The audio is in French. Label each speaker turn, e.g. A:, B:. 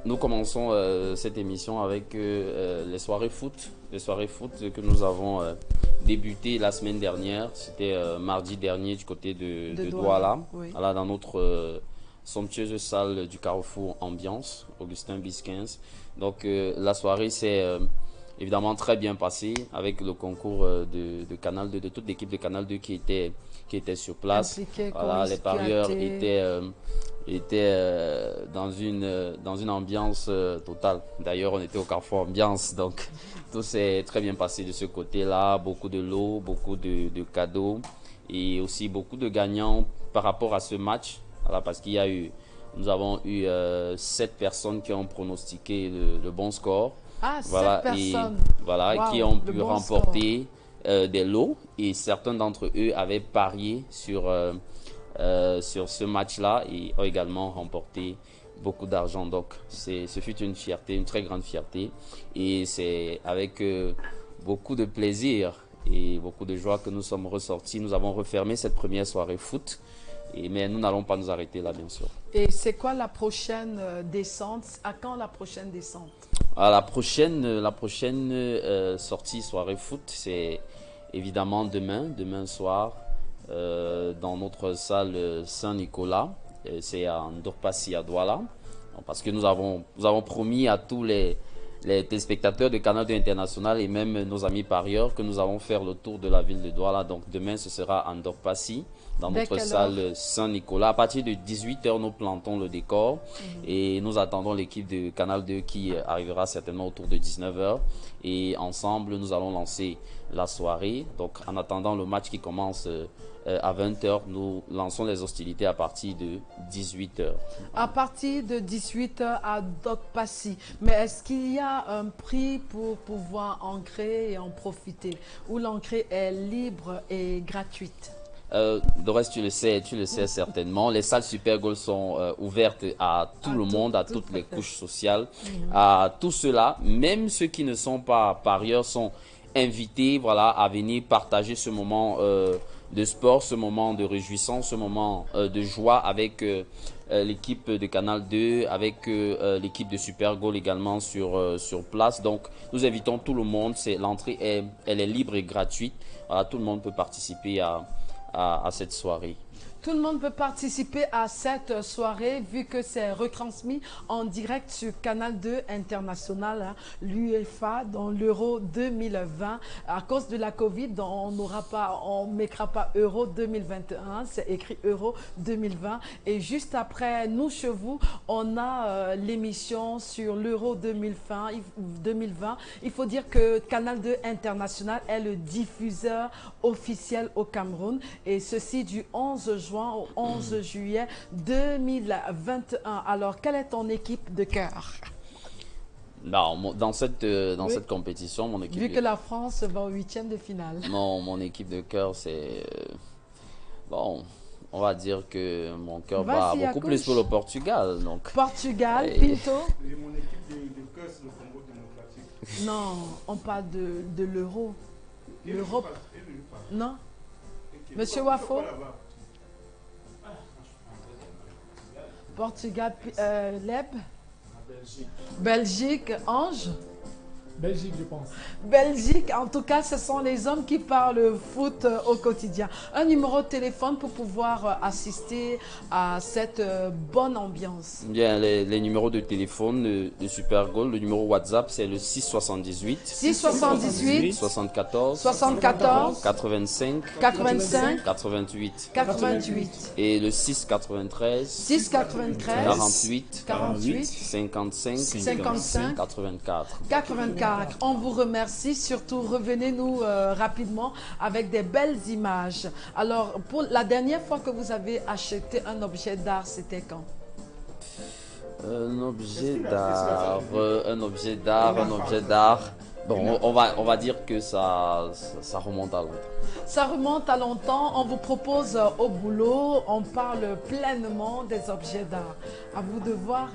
A: Nous commençons cette émission avec les soirées foot. Les soirées foot que nous avons débuté la semaine dernière. C'était mardi dernier du côté de Douala.
B: Oui.
A: Voilà, dans notre somptueuse salle du Carrefour Ambiance, Augustin Bisquins. Donc la soirée s'est évidemment très bien passée avec le concours de Canal 2, de toute l'équipe de Canal 2 qui était sur place.
B: Impliqué,
A: Voilà, les parieurs
B: conspicuité.
A: étaient dans une ambiance totale. D'ailleurs, on était au Carrefour Ambiance, donc tout s'est très bien passé de ce côté-là. Beaucoup de lots, beaucoup de cadeaux et aussi beaucoup de gagnants par rapport à ce match. Voilà, parce nous avons eu 7 personnes qui ont pronostiqué le bon score.
B: Ah, sept
A: Voilà, et
B: personnes.
A: voilà, qui
B: Waouh,
A: ont
B: le
A: pu
B: bon score.
A: remporter des lots et certains d'entre eux avaient parié sur ce match-là et ont également remporté beaucoup d'argent. Donc, ce fut une fierté, une très grande fierté. Et c'est avec beaucoup de plaisir et beaucoup de joie que nous sommes ressortis. Nous avons refermé cette première soirée foot. Mais nous n'allons pas nous arrêter là, bien sûr.
B: Et c'est quoi la prochaine descente? À quand la prochaine descente?
A: La prochaine sortie soirée foot, c'est évidemment demain soir, dans notre salle Saint-Nicolas. C'est à Ndorpassi à Douala. Parce que nous avons promis à tous les téléspectateurs de Canal 2 International et même nos amis parieurs que nous allons faire le tour de la ville de Douala. Donc demain, ce sera à Ndorpassi, dans
B: Dès
A: notre
B: quelle heure?
A: salle Saint-Nicolas. À partir de 18 h, nous plantons le décor et nous attendons l'équipe de Canal 2 qui arrivera certainement autour de 19 h. Et ensemble, nous allons lancer la soirée. Donc en attendant le match qui commence à 20 h, nous lançons les hostilités à partir de 18 h.
B: À partir de 18 h à Dokpassi. Mais est-ce qu'il y a un prix pour pouvoir ancrer et en profiter? Ou l'entrée est libre et gratuite?
A: De reste, tu le sais certainement. Les salles Super Gold sont ouvertes à tout
B: À
A: le
B: tout,
A: monde, à
B: tout
A: toutes
B: à
A: les
B: fait.
A: couches sociales, à tous ceux-là, même ceux qui ne sont pas parieurs, sont invités, voilà, à venir partager ce moment de sport, ce moment de réjouissance, ce moment de joie avec l'équipe de Canal 2, avec l'équipe de Super Gold également sur place. Donc, nous invitons tout le monde. Elle est libre et gratuite. Voilà, tout le monde peut participer à cette soirée.
B: Tout le monde peut participer à cette soirée vu que c'est retransmis en direct sur Canal 2 International, hein, l'UEFA dans l'Euro 2020. À cause de la Covid, on ne mettra pas Euro 2021, c'est écrit Euro 2020. Et juste après, nous chez vous, on a l'émission sur l'Euro 2020. Il faut dire que Canal 2 International est le diffuseur officiel au Cameroun et ceci du 11 juin au 11 juillet 2021. Alors, quelle est ton équipe de cœur?
A: Non, dans
B: Oui.
A: cette compétition,
B: Vu que la France va au huitième de finale.
A: mon équipe de cœur, c'est bon. On va dire que mon cœur va
B: Vas-y,
A: beaucoup plus pour
B: accouche.
A: le Portugal. Donc,
B: Portugal,
A: et-
B: Pinto.
C: Et mon équipe de cœur, c'est le Congo démocratique.
B: Non, on parle de l'euro.
C: Il ne joue
B: L'Europe,
C: pas. Il ne joue pas.
B: non.
C: Ok.
B: Monsieur
C: Pourquoi
B: Wafo,
C: là-bas?
B: Portugal, Leb,
C: Belgique.
B: Belgique, Ange.
D: Belgique, je pense.
B: Belgique, en tout cas, ce sont les hommes qui parlent foot au quotidien. Un numéro de téléphone pour pouvoir assister à cette bonne ambiance.
A: bien, les numéros de téléphone de Super Gold, le numéro WhatsApp, c'est le 678
B: 678
A: 74
B: 74
A: 85
B: 85
A: 88
B: 88
A: et le 693
B: 693
A: 48
B: 48
A: 55
B: 55
A: 84.
B: 84. On vous remercie. Surtout, revenez-nous rapidement avec des belles images. Alors, pour la dernière fois que vous avez acheté un objet d'art, c'était quand?
A: Un objet d'art, un objet d'art, un objet d'art. Bon, on va dire que ça remonte à longtemps.
B: Ça remonte à longtemps. On vous propose au boulot, on parle pleinement des objets d'art. À vous de voir.